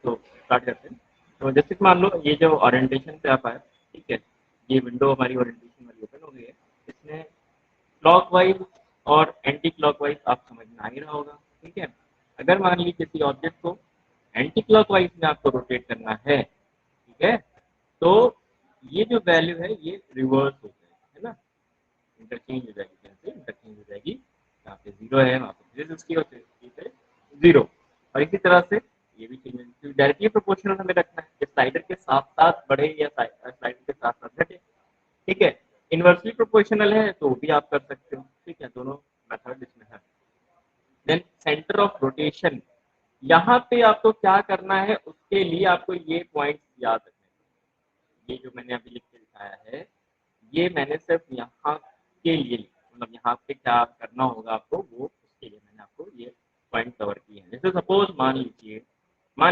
तो स्टार्ट करते हैं। तो जैसे कि मान लो ये जो ओरिएंटेशन पे आप आए, ठीक है, ये विंडो हमारी ओरिएंटेशन वाली ओपन हो गई है। इसमें क्लॉकवाइज और एंटी क्लॉकवाइज आप समझ में आ ही रहा होगा, ठीक है। अगर मान लीजिए किसी ऑब्जेक्ट को एंटी क्लॉकवाइज में आपको रोटेट करना है, ठीक है, तो ये जो वैल्यू है ये रिवर्स हो जाएगी, है ना, इंटरचेंज हो जाएगी, कैसे इंटरचेंज हो जाएगी, यहाँ पे 0 है वहाँ पे 360 और 360 पे 0। और इसी तरह से ये भी चेंज डायरेक्टली प्रोपोर्शनल हमें रखना है कि स्लाइडर के साथ साथ बढ़े या स्लाइडर के साथ साथ घटे, ठीक है। इनवर्सली प्रोपोर्शनल है तो भी आप कर सकते हो, ठीक है, दोनों मेथड इसमें है। देन सेंटर ऑफ रोटेशन, यहाँ पे आपको क्या करना है, उसके लिए आपको ये पॉइंट याद रखने हैं। ये जो मैंने अभी लिख के दिखाया है, ये मैंने सिर्फ यहाँ के लिए, मतलब यहाँ पे क्या करना होगा आपको, वो उसके लिए मैंने आपको ये पॉइंट कवर किए हैं। जैसे सपोज मान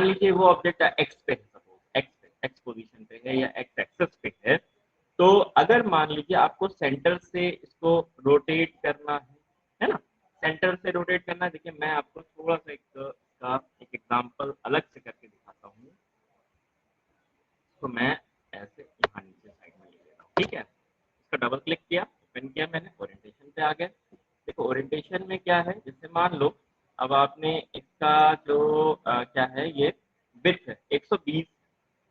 लीजिए वो ऑब्जेक्ट एक्स पे है, सपोज एक्स पोजीशन पे है या एक्स एक्सेस पे है। तो अगर मान लीजिए आपको सेंटर से इसको रोटेट करना है ना, सेंटर से रोटेट करना है। देखिए मैं आपको थोड़ा सा एक एग्जांपल अलग से करके दिखाता हूँ। तो मैं ऐसे यहाँ नीचे साइड में ले लेता हूँ, ठीक है। इसका डबल क्लिक किया, ओपन किया मैंने, ओरिएंटेशन पे आ गए। देखो ओरिएंटेशन में क्या है, जैसे मान लो अब आपने इसका जो क्या है, ये विड्थ है 120,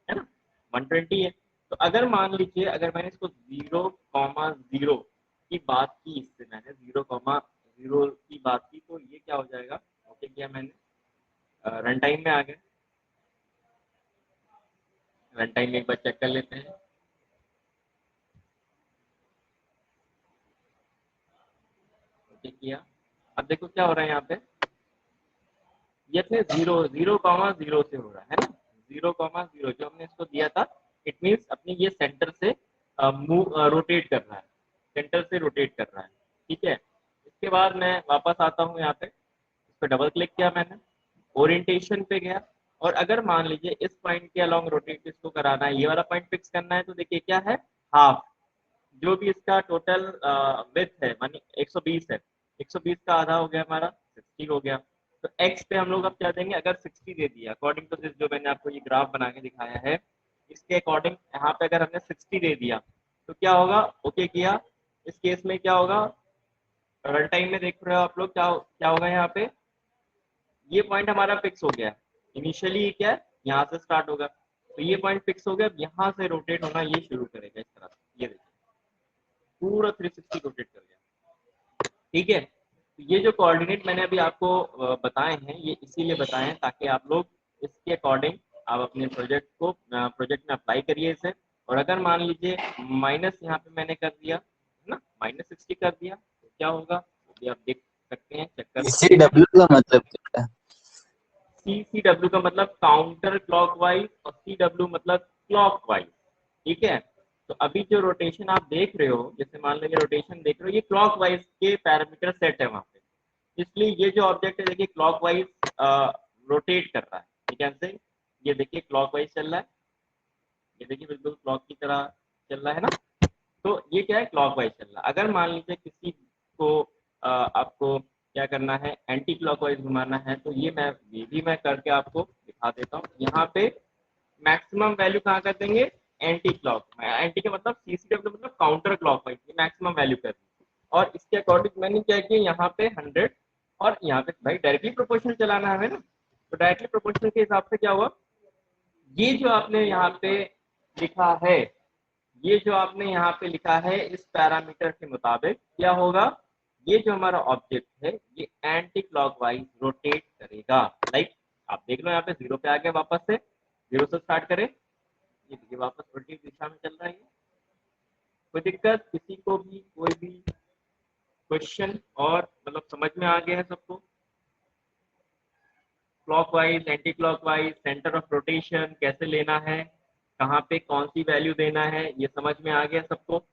है ना, 120 है। तो अगर मान लीजिए अगर मैंने इसको 0,0 की बात की, इससे मैंने 0,0 की बात की, तो ये क्या हो जाएगा, ओके किया मैंने, रन टाइम में आ गए। रन टाइम में एक बार चेक कर लेते हैं। ओके किया, अब देखो क्या हो रहा है यहाँ पे, ये थे 0,0 से हो रहा है ना, 0,0 जो हमने इसको दिया था। इट मीन्स अपनी ये सेंटर से रोटेट कर रहा है, सेंटर से रोटेट कर रहा है, ठीक है। इसके बाद मैं वापस आता हूँ यहाँ पे, इस पर डबल क्लिक किया मैंने, ओरिएंटेशन पे गया। और अगर मान लीजिए इस पॉइंट के अलोंग रोटेट इसको कराना है, ये वाला पॉइंट फिक्स करना है, तो देखिए क्या है, हाफ, जो भी इसका टोटल विड्थ है मानी 120 है, 120 का आधा हो गया हमारा 60 हो गया। तो x पे हम लोग अब क्या देंगे, अगर 60 दे दिया अकॉर्डिंग टू दिस, जो मैंने आपको ये ग्राफ बना के दिखाया है, इसके अकॉर्डिंग यहाँ पे अगर हमने 60 दे दिया तो क्या होगा, ओके किया। इस केस में क्या होगा, रन टाइम में देख रहे हो आप लोग, क्या क्या होगा यहाँ पे, ये पॉइंट हमारा फिक्स हो गया। इनिशियली क्या है, यहाँ से स्टार्ट होगा, तो ये पॉइंट फिक्स हो गया। यहाँ से रोटेट होना ये शुरू करेगा इस तरह से, ये देखिए पूरा 360 रोटेट कर गया, ठीक है। तो ये जो कोऑर्डिनेट मैंने अभी आपको बताए हैं, ये इसीलिए बताए हैं ताकि आप लोग इसके अकॉर्डिंग आप अपने प्रोजेक्ट में अप्लाई करिए इसे। और अगर मान लीजिए माइनस यहाँ पे मैंने कर दिया है ना, -60 कर दिया, तो क्या होगा, ये आप देख सकते हैं, चेक कर सकते हैं। CW का मतलब क्या है? CCW का मतलब काउंटर क्लॉकवाइज और CW मतलब क्लॉकवाइज, ठीक है। तो अभी जो रोटेशन आप देख रहे हो, जैसे मान लो ये रोटेशन देख रहे हो, ये क्लॉकवाइज के पैरामीटर सेट है वहाँ पे, इसलिए ये जो ऑब्जेक्ट है देखिए क्लॉकवाइज रोटेट कर रहा है, ठीक है से, ये देखिए क्लॉकवाइज चल रहा है, ये देखिए बिल्कुल क्लॉक की तरह चल रहा है ना। तो ये क्या है, क्लॉकवाइज चल रहा है। अगर मान लीजिए किसी को आपको क्या करना है, एंटी क्लॉकवाइज घुमाना है, तो ये भी मैं करके आपको दिखा देता हूँ। यहाँ पे मैक्सिमम वैल्यू कहाँ कर देंगे, एंटी का मतलब CCW मतलब काउंटर क्लॉकवाइज, ये मैक्सिमम वैल्यू कर दी। और इसके अकॉर्डिंग मैंने क्या किया, यहाँ पे 100 और यहाँ पे भाई डायरेक्टली प्रोपोर्शनल चलाना है हमें ना, तो डायरेक्टली प्रोपोर्शनल के हिसाब से क्या हुआ, ये जो आपने यहाँ पे लिखा है, ये जो आपने यहाँ पे लिखा है, इस पैरामीटर के मुताबिक क्या होगा, ये जो हमारा ऑब्जेक्ट है ये एंटी क्लॉकवाइज रोटेट करेगा। लाइक आप देख लो यहाँ पे 0 पे आ गया, वापस से 0 से स्टार्ट करें, ये देखिए वापस उल्टी दिशा में चल रहा है। कोई दिक्कत, किसी को भी कोई भी क्वेश्चन और मतलब समझ में आ गया है सबको, clockwise anti clockwise centre of rotation कैसे लेना है, कहाँ पे कौन सी वैल्यू देना है, ये समझ में आ गया सबको।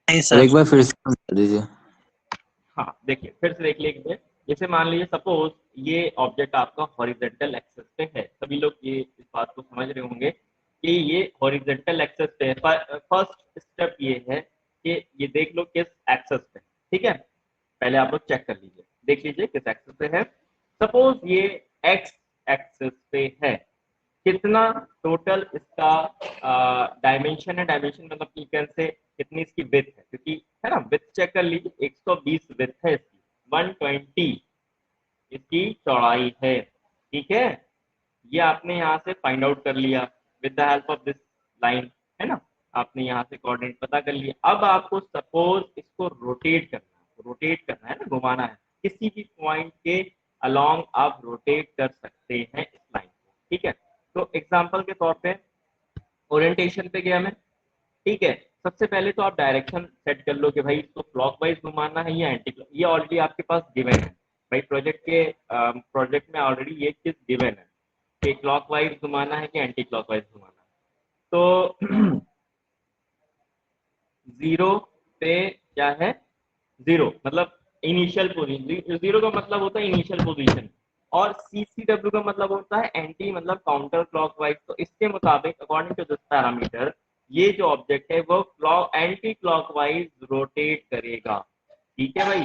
नहीं और सर। एक बार फिर से समझा दीजिए। हाँ देखिए फिर से देख लीजिए, जैसे मान लीजिए सपोज ये ऑब्जेक्ट आपका हॉरिजेंटल एक्सेस पे है, सभी लोग ये इस बात को समझ रहे होंगे कि ये हॉरिजेंटल एक्सेस पे है। फर्स्ट स्टेप ये है कि ये देख लो किस एक्सेस पे, ठीक है, पहले आप लोग चेक कर लीजिए, देख लीजिए किस एक्सेस पे है। सपोज ये एक्स एक्सिस पे है। कितना टोटल इसका डायमेंशन है, डायमेंशन मतलब ठीक से कितनी इसकी विड्थ है, क्योंकि है ना विड्थ चेक कर लीजिए, 120 विड्थ है इसकी, 120 इसकी चौड़ाई है। ठीक है, ये आपने यहाँ से फाइंड आउट कर लिया with the help of this line, है ना, आपने यहाँ से कोऑर्डिनेट पता कर लिया। अब आपको सपोज इसको रोटेट करना है ना, घुमाना है, किसी भी पॉइंट के अलोंग आप रोटेट कर सकते हैं इस लाइन को। ठीक है, तो एग्जांपल के तौर पे ओरिएंटेशन पे गया मैं। ठीक है, सबसे पहले तो आप डायरेक्शन सेट कर लो कि भाई इसको क्लॉकवाइज घुमाना है या एंटी क्लॉक, ये ऑलरेडी आपके पास गिवन है भाई, प्रोजेक्ट में ऑलरेडी ये चीज गिवन है कि क्लॉकवाइज घुमाना है कि एंटी क्लॉकवाइज घुमाना है। तो जीरो पे क्या है, जीरो मतलब इनिशियल पोजीशन, जीरो का मतलब होता है इनिशियल पोजीशन, और CCW का मतलब होता है एंटी मतलब काउंटर क्लॉकवाइज। तो इसके मुताबिक अकॉर्डिंग टू दिस पैरामीटर ये जो ऑब्जेक्ट है वो एंटी क्लॉकवाइज रोटेट करेगा। ठीक है भाई,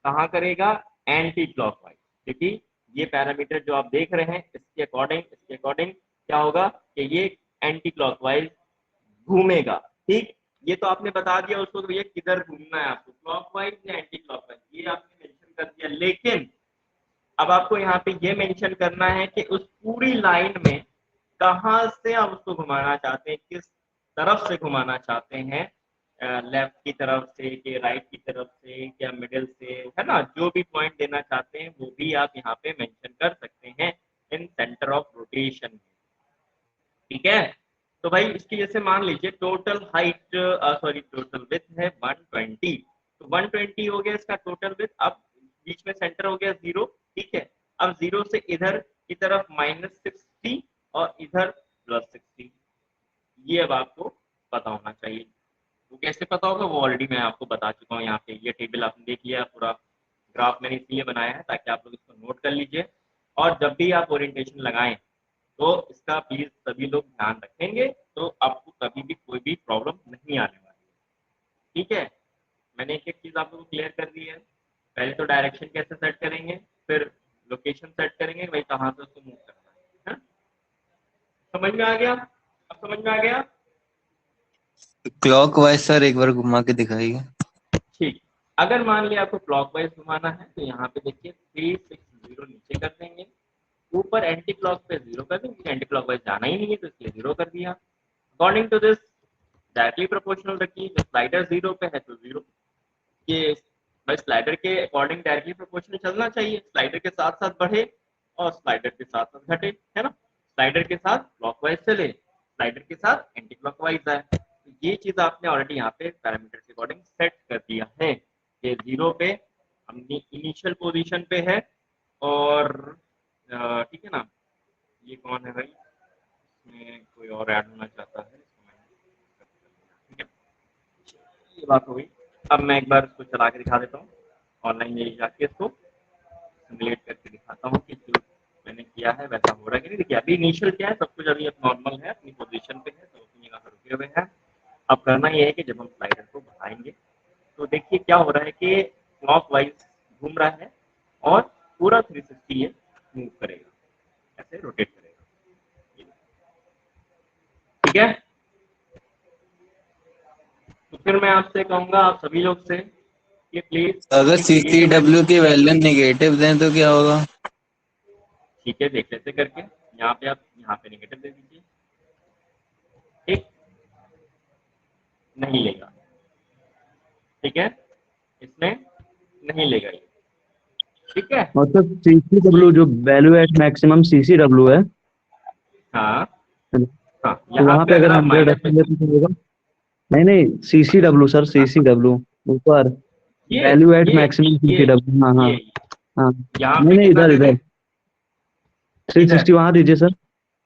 कहाँ करेगा, एंटी क्लॉकवाइज, क्योंकि ये पैरामीटर जो आप देख रहे हैं इसके अकॉर्डिंग क्या होगा कि ये एंटी क्लॉकवाइज घूमेगा। ठीक, ये तो आपने बता दिया उसको तो ये किधर घूमना है आपको, क्लॉकवाइज या एंटी क्लॉकवाइज, ये आपने मेंशन कर दिया। लेकिन अब आपको यहाँ पे ये मेंशन करना है कि उस पूरी लाइन में कहाँ से आप उसको घुमाना चाहते हैं, किस तरफ से घुमाना चाहते हैं, लेफ्ट की तरफ से कि राइट की तरफ से या मिडिल से, है ना, जो भी पॉइंट देना चाहते हैं वो भी आप यहाँ पे मेंशन कर सकते हैं इन सेंटर ऑफ रोटेशन। ठीक है, तो भाई इसकी जैसे मान लीजिए टोटल हाइट टोटल विड्थ है 120, तो 120 हो गया इसका टोटल विड्थ। अब बीच में सेंटर हो गया 0। ठीक है, अब 0 से इधर की तरफ -60 और इधर +60, ये अब आपको पता होना चाहिए। वो कैसे पता होगा वो ऑलरेडी मैं आपको बता चुका हूँ। यहाँ पे ये टेबल आपने देख लिया, पूरा ग्राफ मैंने इसलिए बनाया है ताकि आप लोग इसको नोट कर लीजिए, और जब भी आप ओरिएंटेशन लगाएं तो इसका प्लीज सभी लोग ध्यान रखेंगे, तो आपको कभी भी कोई भी प्रॉब्लम नहीं आने वाली है। ठीक है, मैंने एक एक चीज आप लोगों को क्लियर कर दी है। पहले तो डायरेक्शन कैसे सेट करेंगे, फिर लोकेशन सेट करेंगे भाई कहाँ से उसको मूव करना है। समझ में आ गया, अब समझ में आ गया। क्लॉकवाइज सर एक बार घुमा के दिखाइए। ठीक, अगर मान लिया आपको क्लॉकवाइज घुमाना है तो यहाँ पे देखिए 360 नीचे कर देंगे, ऊपर एंटी क्लॉक पे 0 कर देंगे, एंटी क्लॉकवाइज जाना ही नहीं है तो इसलिए 0 कर दिया। According to this directly proportional रखिए, जो स्लाइडर 0 पे है तो 0, ये भाई स्लाइडर के अकॉर्डिंग डायरेक्टली प्रोपोर्शनल चलना चाहिए, स्लाइडर के साथ साथ बढ़े और स्लाइडर के साथ साथ घटे, है ना, स्लाइडर के साथ क्लॉकवाइज चले, स्लाइडर के साथ एंटी क्लॉकवाइज आए। तो ये चीज आपने ऑलरेडी यहाँ पे पैरामीटर के अकॉर्डिंग सेट कर दिया है कि 0 पे हमने इनिशियल पोजीशन पे है, और ठीक है ना, ये कौन है भाई, इसमें कोई और ऐड होना चाहता है, ठीक है, ये बात हो गई। अब मैं एक बार इसको चला के दिखा देता हूँ, ऑनलाइन यही जाके इसको सिमुलेट करके दिखाता हूँ कि जो मैंने किया है वैसा हो रहा है कि नहीं। देखिए अभी इनिशियल क्या है, सब कुछ अभी नॉर्मल है, अपनी पोजीशन पे है, तो अपनी जगह पर रुके हुए हैं। अब करना ये है कि जब हम स्लाइडर को बढ़ाएंगे तो देखिए क्या हो रहा है कि क्लॉक वाइज घूम रहा है और पूरा 360 ये मूव करेगा, ऐसे रोटेट करेगा। ठीक है, तो फिर मैं आपसे कहूंगा आप सभी लोग से कि प्लीज अगर CCW की वैल्यू नेगेटिव दें तो क्या होगा? ठीक है, देख लेते करके, यहाँ पे आप यहाँ पे नेगेटिव दे दीजिए। ठीक, नहीं लेगा, ठीक है, इसमें नहीं लेगा ये। ठीक है, मतलब CCW जो वैल्यू एट मैक्सिमम CCW है, हाँ हाँ, तो यहाँ वहाँ पे पे अगर अगर आप 100 माइनस रखेंगे तो क्या होगा? नहीं नहीं, CCW सर, हाँ, CCW ऊपर ये वैल्यू एट ये मैक्सिमम ये CCW। हाँ हाँ ये हाँ, यहाँ नहीं पे नहीं, कितना इधर दे दें, इधर इधर 360 वहाँ दीजिए सर,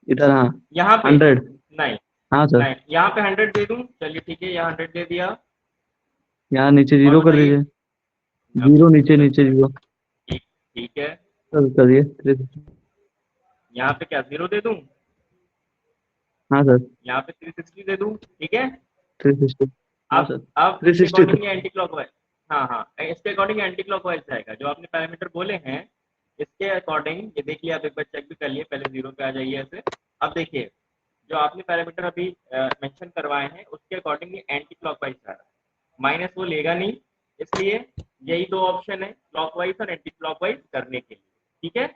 इधर हाँ, यहाँ पे 100। नहीं, हाँ सर, नहीं यहाँ पे 100 दे दूं, चलिए ठीक है, यहाँ 100 दे दिया। यहाँ नीचे और 0 कर बताइए, दीजिए, अब 0 जीरो नीचे कर नीचे दिया, 0 ठीक, ठीक है, सर करिए 360। यहाँ पे क्या 0 दे दूं, हाँ सर, यहाँ पे 360 दे दूं, ठीक है। 360। हाँ सर, अब इसके 360। अकॉर्डिंग ये एंटी क्लॉकवाइज, हाँ हाँ, इसके अकॉर्डिंग एंटी क्लॉकवाइज जाएगा, जो आपने पैरामीटर बोले हैं इसके अकॉर्डिंग ये देखिए, आप एक बार चेक भी कर लिए, पहले 0 पे आ जाइए ऐसे। अब देखिए जो आपने पैरामीटर अभी मेंशन करवाए हैं उसके अकॉर्डिंग ये एंटी क्लॉकवाइज जा रहा है, माइनस वो लेगा नहीं, इसलिए यही दो ऑप्शन है क्लॉकवाइज और एंटी क्लॉकवाइज करने के लिए। ठीक है,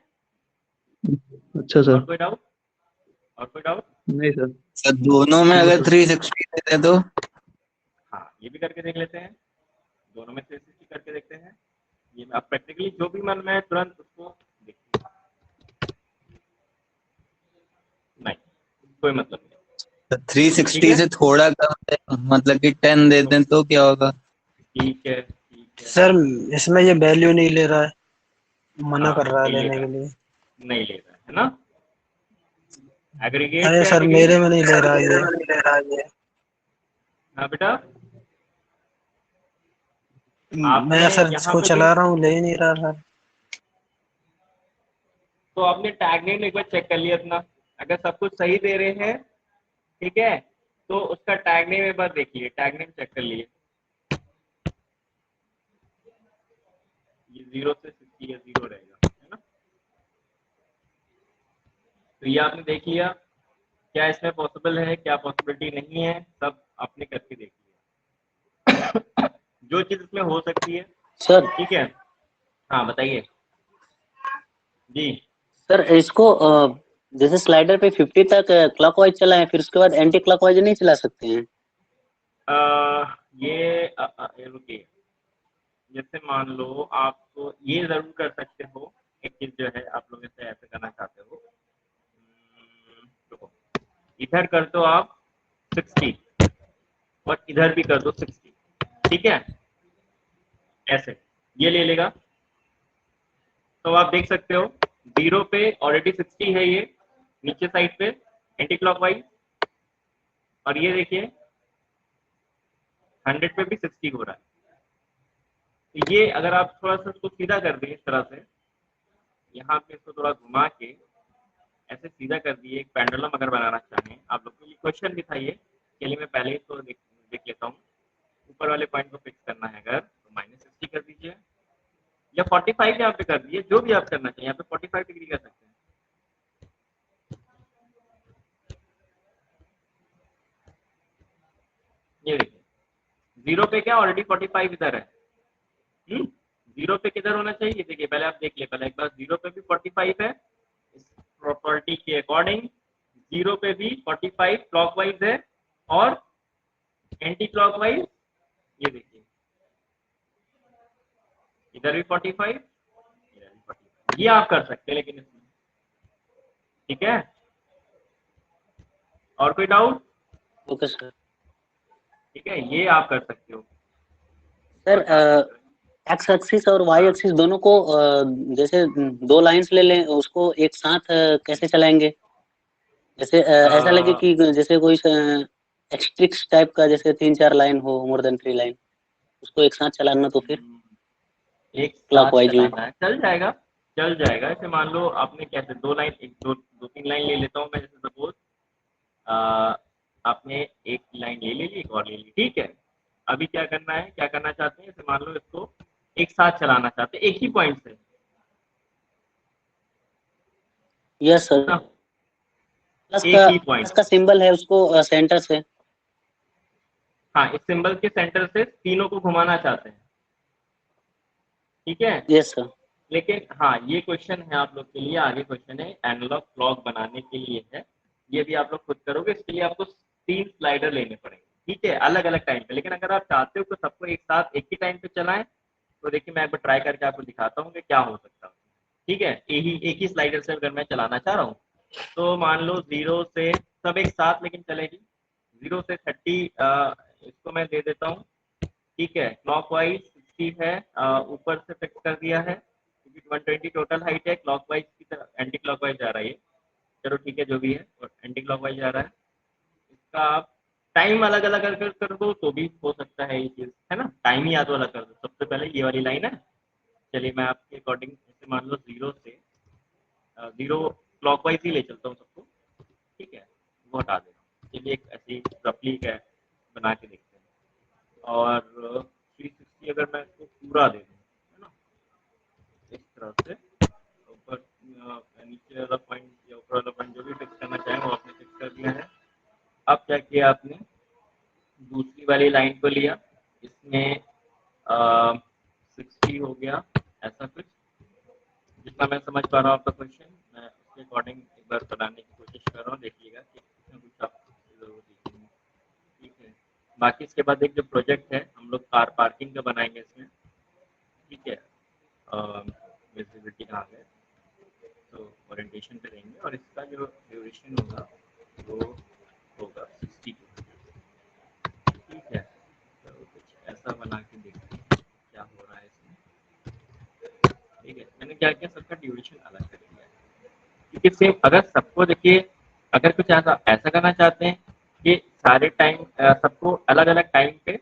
अच्छा सर। और कोई डाउट? और कोई डाउट? नहीं सर। सर दोनों में नो अगर सर। 360 देते तो? हाँ, ये भी करके देख लेते हैं, दोनों में 360 करके देखते हैं। ये आप प्रैक्टिकली जो भी मन में है तुरंत उसको देखिए, नहीं कोई मतलब नहीं। तो ठीक 360 है, से थोड़ा कम दे, मतलब कि 10 दे दें तो क्या होगा? ठीक है, ठीक है। सर इसमें ये वैल्यू नहीं ले रहा है, मना हाँ, कर रहा है नहीं ले लेने रहा के लिए। है, नहीं ले रहा है ना, एग्रीगेट अरे पे सर आके मेरे गई। में नहीं ले रहा ये। हाँ बेटा, मैं आपने सर यहाँ इसको पे भी चला रहा हूँ, ले ही नहीं रहा सर। तो आपने टैग नेम एक बार चेक कर लिया अपना, अगर सब कुछ सही दे रहे हैं, ठीक है, तो उसका टैग नेम एक बार देखिए, टैग नेम चेक कर लिए, ये 0 से 60 या 0 रहेगा, है ना। तो ये आपने देख लिया, क्या इसमें पॉसिबल है, क्या पॉसिबिलिटी नहीं है, सब आपने करके देख लिया। जो चीज इसमें हो सकती है, सर ठीक है। हाँ बताइए जी। सर इसको जैसे स्लाइडर पे 50 तक क्लॉकवाइज चलाएं, फिर उसके बाद एंटी क्लॉकवाइज नहीं चला सकते हैं? ये रुकिए, जैसे मान लो आप ये जरूर कर सकते हो, एक चीज जो है आप लोग इसे ऐसे करना चाहते हो, रुको, इधर कर दो आप 60 और इधर भी कर दो 60, ठीक है, ऐसे ये ले लेगा, तो आप देख सकते हो 0 पे ऑलरेडी 60 है, ये नीचे साइड पे एंटी क्लॉकवाइज, और ये देखिए 100 पे भी 60 हो रहा है। तो ये अगर आप थोड़ा सा इसको सीधा कर दें इस तरह से, यहाँ पे इसको थोड़ा घुमा के ऐसे सीधा कर दिए, एक पेंडुलम अगर बनाना चाहें आप लोग को, ये क्वेश्चन भी था ये, के लिए मैं पहले ही तो देख लेता हूँ, ऊपर वाले पॉइंट को फिक्स करना है अगर तो -60 कर दीजिए, या 45 यहाँ पे कर दीजिए, जो भी आप करना चाहिए, यहाँ पे 45 डिग्री कर सकते हैं। ये देखिए 0 पे क्या ऑलरेडी 45 इधर है, 0 पे किधर होना चाहिए, देखिए पहले आप देख लिए, पहले एक बार 0 पे भी 45 है, इस प्रॉपर्टी के अकॉर्डिंग 0 पे भी 45 क्लॉकवाइज है, और एंटी क्लॉकवाइज ये देखिए इधर भी 45, इधर भी 45, ये आप कर सकते हैं लेकिन इसमें, ठीक है। और कोई डाउट? Okay sir. ठीक है, ये आप कर सकते हो। सर और आप एक्स एक्सिस और वाई हाँ, एक्सिस दोनों को जैसे दो लाइंस ले लें, उसको एक साथ कैसे चलाएंगे? जैसे ऐसा लगे कि जैसे कोई एक्सट्रिक्स टाइप का, जैसे 3-4 लाइन हो, मोर देन 3 लाइन, उसको एक साथ चलाना तो फिर एक साथ क्लॉकवाइज में। चलाना है, चल जाएगा, चल जाएगा। ऐसे मान लो आपने कैसे 2 लाइन, एक दो दो 3 लाइन ले लेता हूँ मैं, जैसे सपोज आपने एक लाइन ले ली, एक और ले ली, ठीक है। अभी क्या करना है, क्या करना चाहते हैं, जैसे मान लो इसको एक साथ चलाना चाहते हैं एक ही पॉइंट से, यस सर। ना, एक ही प्लस पॉइंट, का सिंबल है, उसको सेंटर से। हाँ, इस सिंबल के सेंटर से तीनों को घुमाना चाहते हैं, ठीक है। Yes sir. लेकिन हाँ, ये क्वेश्चन है आप लोग के लिए, आगे क्वेश्चन है एनालॉग क्लॉक बनाने के लिए है, ये भी आप लोग खुद करोगे, इसके लिए आपको 3 स्लाइडर लेने पड़ेंगे, ठीक है, अलग अलग टाइम पे। लेकिन अगर आप चाहते हो कि सबको एक साथ एक ही टाइम पे चलाएं, तो देखिए मैं एक बार ट्राई करके आपको दिखाता हूँ कि क्या हो सकता है, ठीक है। एक ही स्लाइडर से अगर मैं चलाना चाह रहा हूँ, तो मान लो 0 से सब एक साथ लेकिन चलेगी, 0 से 30 इसको मैं दे देता हूँ, ठीक है। क्लॉकवाइज 60 है, ऊपर से फिक्स कर दिया है क्योंकि 120 टोटल हाइट है, क्लॉकवाइज की तरफ एंटी क्लॉकवाइज जा रहा है ये, चलो ठीक है जो भी है, और एंटी क्लॉकवाइज जा रहा है। इसका आप टाइम अलग अलग अगर कर दो तो भी हो सकता है ये चीज़, है ना, टाइम ही याद वाला कर दो। सबसे पहले ये वाली लाइन है, चलिए मैं आपके अकॉर्डिंग जैसे मान लो 0 से 0 क्लॉकवाइज ही ले चलता हूँ सबको, ठीक है, वो हटा दे रहा हूँ। चलिए एक ऐसी रफली है बना के देखते हैं, और 360 अगर मैं इसको पूरा दे दूँ, है ना, इस तरह से, ऊपर नीचे वाला पॉइंट या ऊपर वाला पॉइंट जो भी फिक्स करना चाहें वो आपने फिक्स कर दिया है। अब क्या किया आपने, दूसरी वाली लाइन को लिया, इसमें 60 हो गया, ऐसा कुछ। जितना मैं समझ पा रहा हूँ आपका क्वेश्चन, मैं उसके अकॉर्डिंग एक बार बनाने की कोशिश कर रहा हूँ, देखिएगा कि कुछ आपको जरूर दिखेगी। ठीक है, बाकी इसके बाद एक जो प्रोजेक्ट है हम लोग कार पार्किंग का बनाएंगे इसमें। ठीक है, विजिबिलिटी कहाँ है, तो ओरिएंटेशन पे देंगे और इसका जो ड्यूरेशन होगा वो होगा 60। ठीक है, तो कुछ ऐसा बना के देखते हैं क्या हो रहा है इसमें। ठीक है, मैंने क्या किया, सबका ड्यूरेशन अलग कर दिया है, क्योंकि सेम अगर सबको देखिए, अगर कुछ ऐसा ऐसा करना चाहते हैं कि सारे टाइम सबको अलग अलग टाइम पे,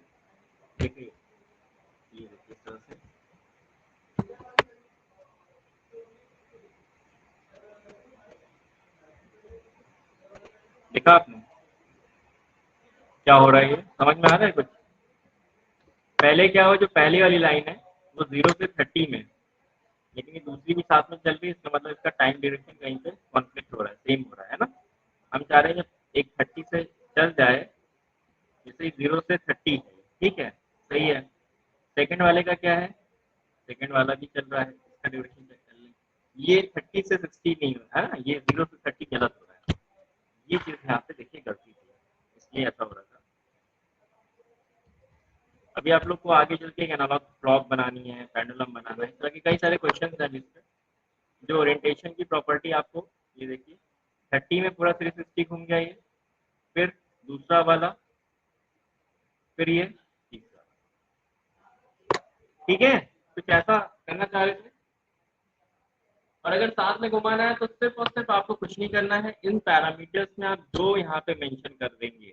देखिए ये देखिए इस तरह से, देखा आपने क्या हो रहा है, ये समझ में आ रहा है कुछ। पहले क्या हो, जो पहली वाली लाइन है वो 0 से 30 में, लेकिन ये दूसरी भी साथ में चल रही है, इसका मतलब इसका टाइम ड्यूरेशन कहीं पे कॉन्फ्लिक्ट हो रहा है, सेम हो रहा है ना। हम चाह रहे हैं जब एक 30 से चल जाए, जैसे 0 से 30, ठीक है, सही है। सेकंड वाले का क्या है, सेकंड वाला भी चल रहा है, इसका ड्यूरेशन चेक कर लें। ये 30 से 60 नहीं हो रहा है ना, ये 0 से 30 गलत हो रहा है। ये चीज यहाँ पे देखिए गलती थी, इसलिए ऐसा हो रहा था। अभी आप लोग को आगे चल के एक एनालॉग क्लॉक बनानी है, पेंडुलम बनाना है, इस तरह के कई सारे क्वेश्चन हैं जिसपे जो ओरिएंटेशन की प्रॉपर्टी आपको, ये देखिए 30 में पूरा 360 घूम गया ये, फिर दूसरा वाला, फिर ये तीसरा। ठीक है, कुछ ऐसा करना चाह रहे थे। और अगर साथ में घुमाना है तो सिर्फ और सिर्फ आपको कुछ नहीं करना है, इन पैरामीटर्स में आप जो यहाँ पे मेंशन कर देंगे,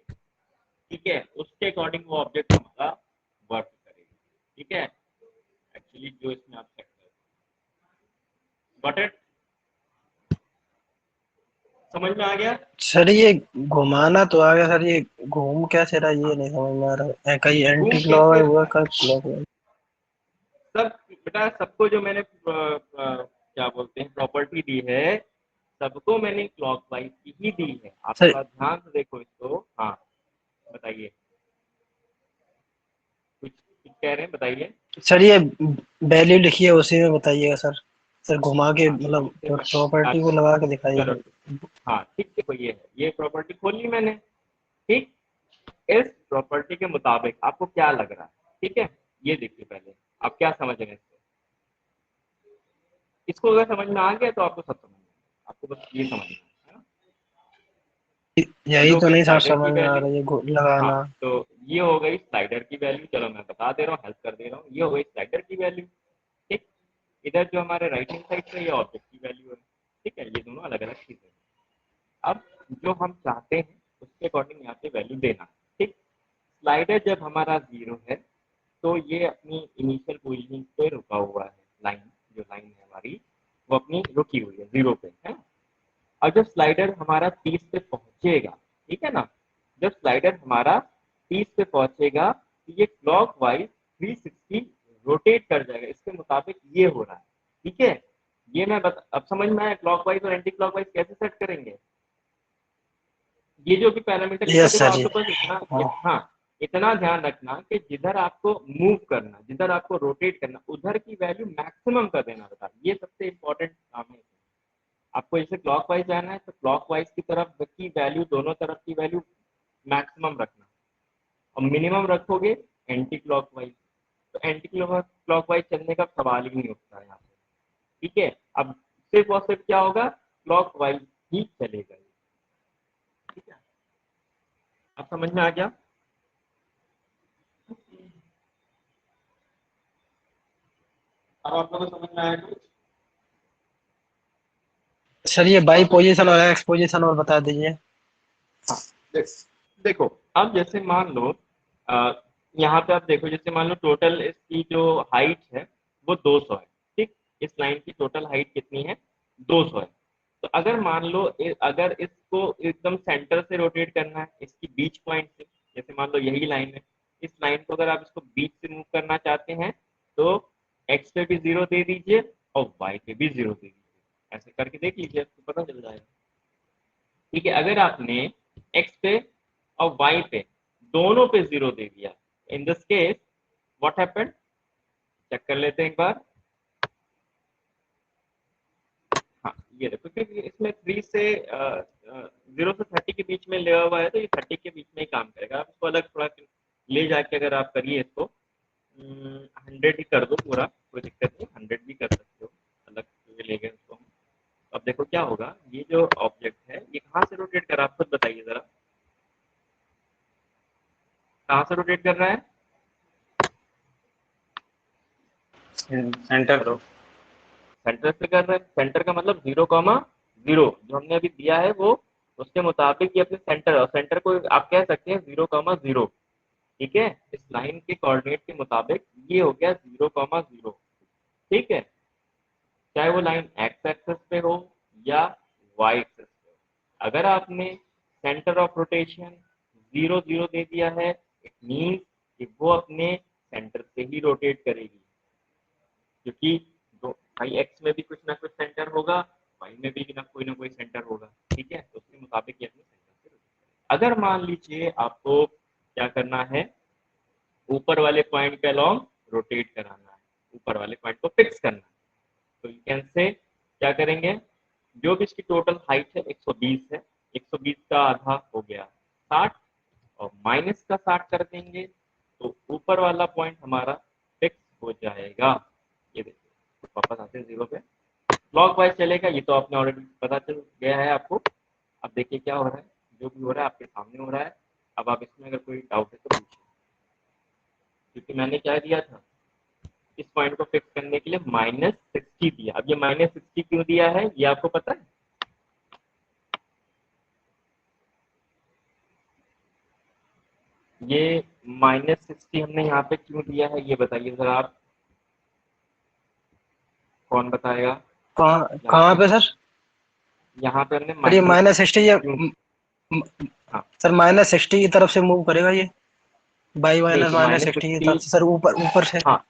ठीक है, उसके अकॉर्डिंग वो ऑब्जेक्ट हमारा वर्क करेगा। ठीक है, एक्चुअली जो इसमें आप चेक कर, गॉट इट, समझ में आ गया। सर ये घुमाना तो आ गया सर, ये घूम कैसे रहा ये नहीं समझ में आ रहा है, कहीं घूम एंटी क्लॉक कैसे हुआ रहा है? कब क्लॉक हुआ। सब बेटा, सबको जो मैंने क्या बोलते हैं प्रॉपर्टी दी है, सबको मैंने क्लॉकवाइज की ही दी है। आप सर थोड़ा ध्यान से देखो इसको। हाँ बताइए, कुछ कह रहे हैं, बताइए। सर ये वैल्यू लिखी है उसी में बताइएगा सर। सर घुमा के हाँ मतलब इसे मैं, प्रॉपर्टी को अच्छा लगा के दिखाइए चलो, सर। हाँ ठीक, देखो ये है, ये प्रॉपर्टी खोल ली मैंने। ठीक, इस प्रॉपर्टी के मुताबिक आपको क्या लग रहा है, ठीक है, ये देखिए पहले आप क्या समझ रहे हैं इससे। इसको अगर समझ में आ गया तो आपको सब समझ में आएगा, आपको बस ये समझना है ना। ये यही हो तो गई नहीं सर स्लाइडर की समझ में आ वैल्यू। रहा है ये हाँ, लगाना। तो ये हो गई स्लाइडर की वैल्यू, चलो मैं बता दे रहा हूँ, हेल्प कर दे रहा हूँ, ये हो गई स्लाइडर की वैल्यू। ठीक, इधर जो हमारे राइट हैंड साइड पे ये ऑब्जेक्ट की वैल्यू है। ठीक है, ये दोनों अलग अलग चीजें हैं। अब जो हम चाहते हैं उसके अकॉर्डिंग यहाँ पे वैल्यू देना। ठीक, स्लाइडर जब हमारा 0 है तो ये अपनी इनिशियल पोजीशन पे रुका हुआ है, लाइन, जो लाइन है हमारी वो अपनी रुकी हुई है 0 पे, है। और जब स्लाइडर हमारा 30 पे पहुंचेगा, ठीक है ना, जब स्लाइडर हमारा 30 पे पहुंचेगा तो ये क्लॉक वाइज 360 रोटेट कर जाएगा, इसके मुताबिक ये हो रहा है। ठीक है, ये मैं अब समझ में आया क्लॉक वाइज और एंटी क्लॉक वाइज कैसे सेट करेंगे। ये जो भी पैरामीटर लिखा, यस देखो सर आपके ये। पास इतना हाँ हाँ, इतना ध्यान रखना कि जिधर आपको मूव करना, जिधर आपको रोटेट करना, उधर की वैल्यू मैक्सिमम कर देना बता, ये सबसे इम्पोर्टेंट काम है। आपको जैसे क्लॉकवाइज जाना है तो क्लॉकवाइज की तरफ की वैल्यू, दोनों तरफ की वैल्यू मैक्सिमम रखना, और मिनिमम रखोगे एंटी क्लॉकवाइज। तो एंटी क्लॉकवाइज चलने का सवाल ही नहीं उठता है यहाँ पे। ठीक है, अब सिर्फ और सिर्फ क्या होगा, क्लॉकवाइज ही चलेगा। ठीक है, अब समझ में आ गया। अब आप लोगों को समझ में आया कुछ। सर ये बाई और कुछ पोजीशन और एक्स पोजीशन और बता दीजिए। हाँ, देखो अब जैसे मान लो यहाँ पे आप देखो, जैसे मान लो टोटल इसकी जो हाइट है वो 200 है। ठीक, इस लाइन की टोटल हाइट कितनी है, 200 है। तो अगर मान लो अगर इसको एकदम सेंटर से रोटेट करना है, इसकी बीच पॉइंट से, जैसे मान लो यही लाइन है, इस लाइन को अगर आप इसको बीच से मूव करना चाहते हैं तो एक्स पे भी 0 दे दीजिए और वाई पे भी 0 दे दीजिए। ऐसे करके देख लीजिए, आपको पता चल जाएगा। ठीक है, अगर आपने x पे और y पे दोनों पे 0 दे दिया, in this case what happened, check कर लेते हैं एक बार। हाँ, ये देखो, क्योंकि इसमें 3 से 0 से 30 के बीच में लिया हुआ है, तो ये 30 के बीच में ही काम करेगा। आप इसको अलग थोड़ा ले जाके अगर आप करिए इसको 100 ही कर दो पूरा, कोई दिक्कत नहीं, 100 भी कर सकते हो, अलग ले गए उसको हम। अब देखो क्या होगा, ये जो ऑब्जेक्ट है ये कहाँ से रोटेट कर रहा है, आप खुद बताइए जरा, कहाँ से रोटेट कर रहा है? सेंटर हेलो, सेंटर से कर रहा है। सेंटर का मतलब 0,0 जो हमने अभी दिया है वो उसके मुताबिक ये अपने सेंटर, और सेंटर को आप कह सकते हैं 0,0। ठीक है, इस लाइन के कोऑर्डिनेट के मुताबिक ये हो गया 0,0। ठीक है, चाहे वो लाइन एक्स एक्सेस पे हो या वाई एक्सेस पे हो, अगर आपने सेंटर ऑफ रोटेशन 0,0 दे दिया है, इट मीन्स कि वो अपने सेंटर से ही रोटेट करेगी, क्योंकि भाई एक्स में भी कुछ ना कुछ सेंटर होगा, वाई में भी ना कोई सेंटर होगा। ठीक है, तो उसके मुताबिक ये अपने सेंटर से रोटेट करेगी। अगर मान लीजिए आपको क्या करना है, ऊपर वाले पॉइंट के अलोंग रोटेट कराना है, ऊपर वाले पॉइंट को फिक्स करना है, तो यू कैन से क्या करेंगे, जो भी इसकी टोटल हाइट है 120 है, 120 का आधा हो गया 60, और माइनस का 60 कर देंगे, तो ऊपर वाला पॉइंट हमारा फिक्स हो जाएगा। ये देखिए, वापस आते हैं 0 पे, क्लॉक वाइज चलेगा, ये तो आपने ऑलरेडी पता चल गया है आपको। अब देखिए क्या हो रहा है, जो भी हो रहा है आपके सामने हो रहा है। अब आप इसमें अगर कोई डाउट है तो पूछिए, क्योंकि मैंने क्या दिया था, इस पॉइंट को फिक्स करने के लिए -60 दिया। अब ये -60 क्यों दिया है ये आपको पता है? ये -60 हमने यहाँ पे क्यों दिया है ये बताइए जरा आप, कौन बताएगा? कहाँ यहाँ कहाँ पे, पे सर? यहाँ पे हमने सर ये -60 -60 ये क्यों? हाँ, सर -60 की तरफ से मूव करेगा ये, बाई नहीं माइनस तो -60 की तरफ -60, से सर, ऊपर ऊपर से। हाँ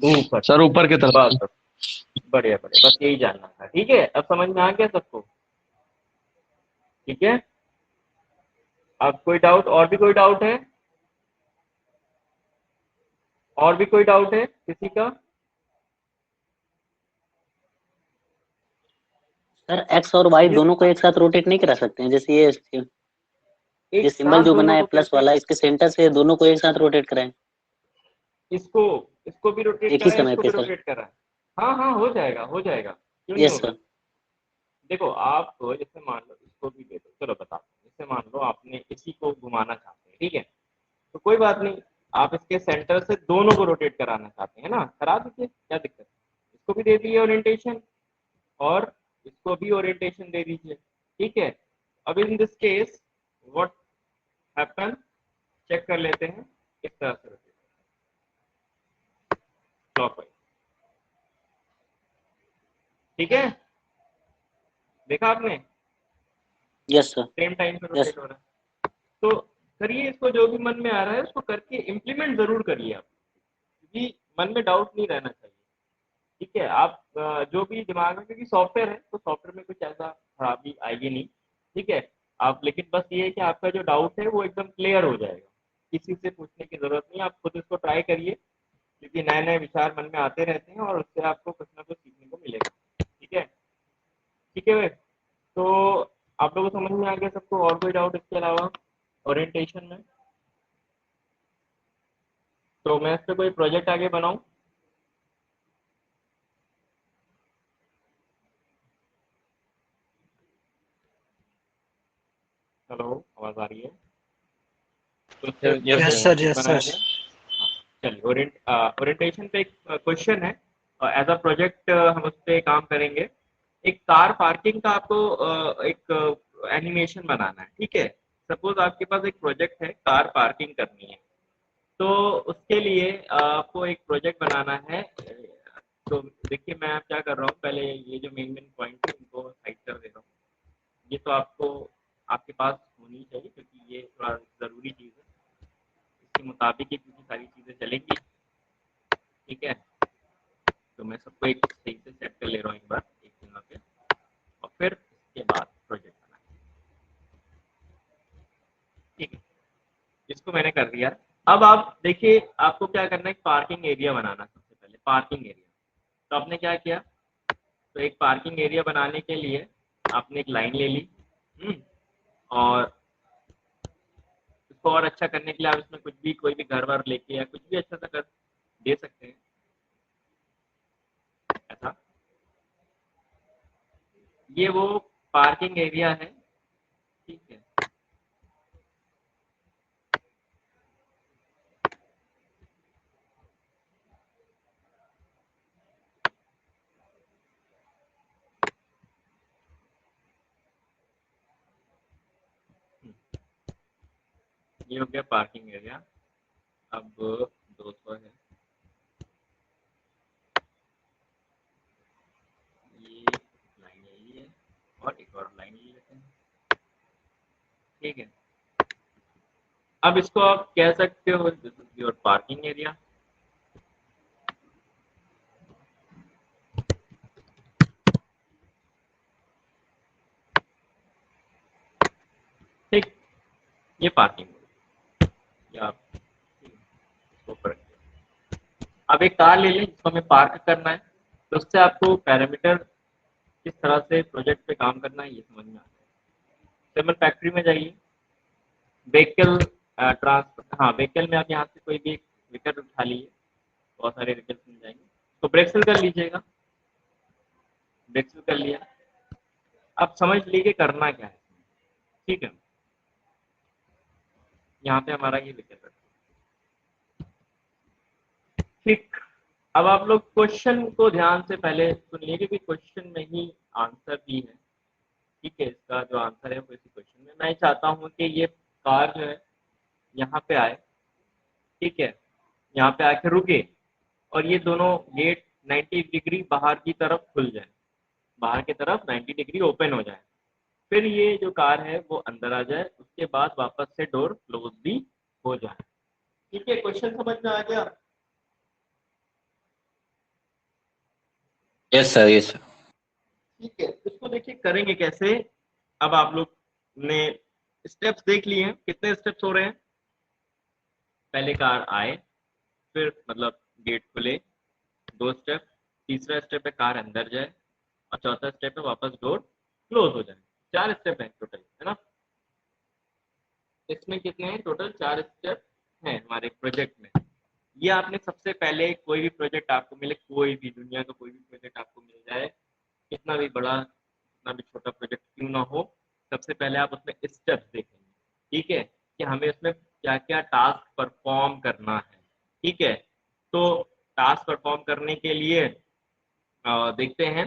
ऊपर, सर ऊपर की तरफ बस से। बस, बढ़िया बढ़िया, बस यही जानना था। ठीक है, अब समझ में आ गया सबको? ठीक है, अब कोई डाउट, और भी कोई डाउट है? और भी कोई डाउट है किसी का? सर एक्स और वाई ये दोनों को एक साथ रोटेट नहीं करा सकते हैं? जैसे ये एक सिंबल साथ जो बना दोनों है को प्लस कैसे, वाला, इसके सेंटर से दोनों को एक साथ रोटेट कराएं इसको इसको भी रोटेट एक ही करा है, समय इसको पे भी सर। रोटेट करा है। हाँ हाँ, हो जाएगा हो जाएगा, क्यों नहीं यस होगा। सर। देखो आप जैसे मान लो इसको भी दे दो, चलो बताओ, जैसे मान लो आपने इसी को घुमाना चाहते हैं, ठीक है, तो कोई बात नहीं, आप इसके सेंटर से दोनों को रोटेट कराना चाहते हैं ना, करा दीजिए, क्या दिक्कत है। इसको भी दे दिए ओरिएंटेशन, और इसको भी ओरिएंटेशन दे दीजिए। ठीक है, अब in this case what happen, check कर लेते हैं किस तरह से रोटेट क्लॉकवाइज। ठीक है, देखा आपने, यस सर। सेम टाइम पे यस। रोटेट हो रहा है। तो करिए इसको, जो भी मन में आ रहा है उसको करके इम्प्लीमेंट जरूर करिए आप, क्योंकि मन में डाउट नहीं रहना चाहिए। ठीक है, आप जो भी दिमाग में, क्योंकि सॉफ्टवेयर है तो सॉफ्टवेयर में कुछ ऐसा खराबी आएगी नहीं। ठीक है, आप लेकिन बस ये है कि आपका जो डाउट है वो एकदम क्लियर हो जाएगा, किसी से पूछने की जरूरत नहीं, आप खुद इसको ट्राई करिए, क्योंकि नए नए विचार मन में आते रहते हैं और उससे आपको कुछ ना कुछ सीखने को मिलेगा। ठीक है, ठीक है भाई, तो आप लोगों को समझ में आ गया सबको? और कोई डाउट इसके अलावा ओरिएंटेशन में? तो मैं इस पर कोई प्रोजेक्ट आगे बनाऊं? हेलो, आवाज आ रही है? तो इस पे yes yes sir. Sir, project yes बनाया सर। जाए। हाँ, चलिए, ओरिएंटेशन पे एक क्वेश्चन है, एज अ प्रोजेक्ट हम उस पर काम करेंगे। एक कार पार्किंग का आपको एक एनिमेशन बनाना है। ठीक है, सपोज आपके पास एक प्रोजेक्ट है, कार पार्किंग करनी है, तो उसके लिए आपको एक प्रोजेक्ट बनाना है। तो देखिए मैं आप क्या कर रहा हूँ, पहले ये जो मेन मेन पॉइंट है इनको साइड कर दे रहा हूँ। ये तो आपको आपके पास होनी चाहिए, क्योंकि ये थोड़ा ज़रूरी चीज़ है, इसके मुताबिक ही क्योंकि सारी चीज़ें चलेंगी। ठीक है, तो मैं सबको एक सही से सेट कर ले रहा हूँ एक बार, एक जगह पे। इसको मैंने कर दिया। अब आप देखिए आपको क्या करना है, पार्किंग एरिया बनाना। सबसे पहले पार्किंग एरिया, तो आपने क्या किया, तो एक पार्किंग एरिया बनाने के लिए आपने एक लाइन ले ली, और इसको और अच्छा करने के लिए आप इसमें कुछ भी कोई भी घर वर लेके या कुछ भी अच्छा सा कर दे सकते हैं ऐसा। ये वो पार्किंग एरिया है, ठीक है। ये हो गया पार्किंग एरिया। अब 200 है, ये लाइन यही है, और एक और लाइन ले लेते हैं, ठीक है। अब इसको आप कह सकते हो this is your parking area. ठीक, ये पार्किंग या आप इसको ऊपर रखिए। अब एक कार ले लें जिसको हमें पार्क करना है, तो उससे आपको पैरामीटर किस तरह से प्रोजेक्ट पे काम करना है ये समझ में आता है। सिंपल फैक्ट्री में जाइए, व्हीकल ट्रांसफर, हाँ व्हीकल में आप यहाँ से कोई भी व्हीकल उठा लीजिए, बहुत सारे व्हीकल मिल जाएंगे, तो ब्रेक सेल कर लीजिएगा। ब्रेक सेल कर लिया, अब समझ लीजिए करना क्या है, ठीक है। यहाँ पे हमारा ये व्हीकल है, ठीक। अब आप लोग क्वेश्चन को ध्यान से पहले सुन लीजिए, क्योंकि क्वेश्चन में ही आंसर भी है, ठीक है। इसका जो आंसर है वो इसी क्वेश्चन में। मैं चाहता हूँ कि ये कार जो है यहाँ पे आए, ठीक है, यहाँ पे आके रुके, और ये दोनों गेट 90 डिग्री बाहर की तरफ खुल जाए, बाहर की तरफ 90 डिग्री ओपन हो जाए, फिर ये जो कार है वो अंदर आ जाए, उसके बाद वापस से डोर क्लोज भी हो जाए, ठीक है। क्वेश्चन समझ में आ गया? Yes sir, yes sir. ठीक है, इसको देखिए करेंगे कैसे। अब आप लोग ने स्टेप्स देख लिए हैं, कितने स्टेप्स हो रहे हैं। पहले कार आए, फिर मतलब गेट खुले, 2 स्टेप, तीसरा स्टेप है कार अंदर जाए, और चौथा स्टेप है वापस डोर क्लोज हो जाए। 4 स्टेप है टोटल, है ना। इसमें कितने हैं टोटल? 4 स्टेप हैं हमारे प्रोजेक्ट में। ये आपने सबसे पहले, कोई भी प्रोजेक्ट आपको मिले, कोई भी दुनिया का कोई भी प्रोजेक्ट आपको मिल जाए, कितना भी बड़ा कितना भी छोटा प्रोजेक्ट क्यों ना हो, सबसे पहले आप उसमें स्टेप्स देखेंगे, ठीक है, कि हमें उसमें क्या क्या टास्क परफॉर्म करना है, ठीक है। तो टास्क परफॉर्म करने के लिए देखते हैं,